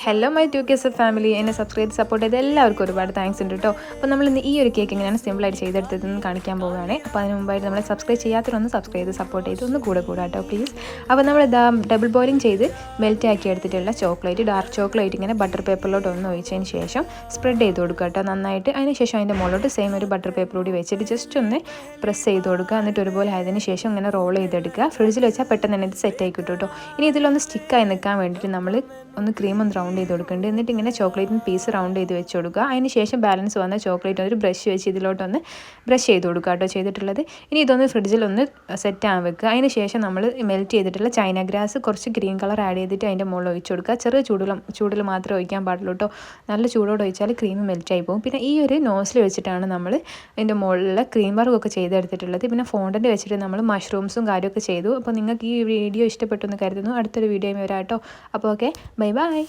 Hello my 2KS family, എന്നെ subscribe support ചെയ്ത് എല്ലാവർക്കും ഒരുപാട് താങ്ക്സ് ഉണ്ട് കേട്ടോ. അപ്പോൾ നമ്മൾ ഇന്ന് ഈ ഒരു കേക്ക് എങ്ങനെയാണ് സിമ്പിളായിട്ട് ചെയ്തെടുത്തതെന്ന് കാണിക്കാൻ പോവുകയാണ്. അപ്പോൾ അതിന് മുമ്പായിട്ട് നമ്മളെ സബ്സ്ക്രൈബ് ചെയ്യാത്തവരൊന്ന് സബ്സ്ക്രൈബ് ചെയ്ത് സപ്പോർട്ട് ചെയ്ത് ഒന്ന് കൂടെ കേട്ടോ പ്ലീസ്. അപ്പോൾ നമ്മൾ ഡബിൾ ബോയിലിംഗ് ചെയ്ത് മെൽറ്റ് ആക്കി എടുത്തിട്ടുള്ള ചോക്ലേറ്റ്, ഡാർക്ക് ചോക്ലേറ്റ് ഇങ്ങനെ ബട്ടർ പേപ്പറിലോട്ട് ഒന്ന് ഒഴിച്ചതിന് ശേഷം സ്പ്രെഡ് ചെയ്ത് കൊടുക്കുക കേട്ടോ നന്നായിട്ട്. അതിന് ശേഷം അതിൻ്റെ മുകളിലോട്ട് സെയിം ഒരു ബട്ടർ പേപ്പർ കൂടി വെച്ചിട്ട് ജസ്റ്റ് ഒന്ന് പ്രസ് ചെയ്ത് കൊടുക്കുക. എന്നിട്ട് ഒരുപോലെ ആയതിനു ശേഷം ഇങ്ങനെ റോൾ ചെയ്തെടുക്കുക. ഫ്രിഡ്ജിൽ വെച്ചാൽ പെട്ടെന്ന് തന്നെ ഇത് സെറ്റായി കിട്ടും കേട്ടോ. ഇനി ഇതിലൊന്ന് സ്റ്റിക്കായി നിൽക്കാൻ വേണ്ടിയിട്ട് നമ്മൾ ഒന്ന് ക്രീം ഒന്ന് റൗണ്ട് ചെയ്ത് കൊടുക്കുന്നുണ്ട്. എന്നിട്ട് ഇങ്ങനെ ചോക്ലേറ്റിന് പീസ് റൗണ്ട് ചെയ്ത് വെച്ച് കൊടുക്കുക. അതിന് ശേഷം ബാലൻസ് വന്ന ചോക്ലേറ്റ് ഒരു ബ്രഷ് വെച്ച് ഇതിലോട്ടൊന്ന് ബ്രഷ് ചെയ്ത് കൊടുക്കുക കേട്ടോ ചെയ്തിട്ടുള്ളത്. ഇനി ഇതൊന്ന് ഫ്രിഡ്ജിലൊന്ന് സെറ്റ് ആകാൻ വെക്കുക. അതിന് ശേഷം നമ്മൾ മെൽറ്റ് ചെയ്തിട്ടുള്ള ചൈന ഗ്രാസ് കുറച്ച് ഗ്രീൻ കളർ ആഡ് ചെയ്തിട്ട് അതിൻ്റെ മുകളിൽ ഒഴിച്ച് കൊടുക്കുക. ചെറിയ ചൂടിൽ മാത്രമേ ഒഴിക്കാൻ പാടുള്ളൂ കേട്ടോ. നല്ല ചൂടോടെ ഒഴിച്ചാൽ ക്രീം മെൽറ്റ് ആയി പോകും. പിന്നെ ഈ ഒരു നോസിൽ വെച്ചിട്ടാണ് നമ്മൾ അതിൻ്റെ മുകളിലുള്ള ക്രീം വർക്കൊക്കെ ചെയ്തെടുത്തിട്ടുള്ളത്. പിന്നെ ഫോണ്ടൻ്റ് വെച്ചിട്ട് നമ്മൾ മഷ്റൂംസും കാര്യമൊക്കെ ചെയ്തു. അപ്പോൾ നിങ്ങൾക്ക് ഈ വീഡിയോ ഇഷ്ടപ്പെട്ടു എന്ന് കരുതുന്നു. അടുത്തൊരു വീഡിയോ വരാം കേട്ടോ. അപ്പോൾ ഓക്കെ, ബൈ ബൈ.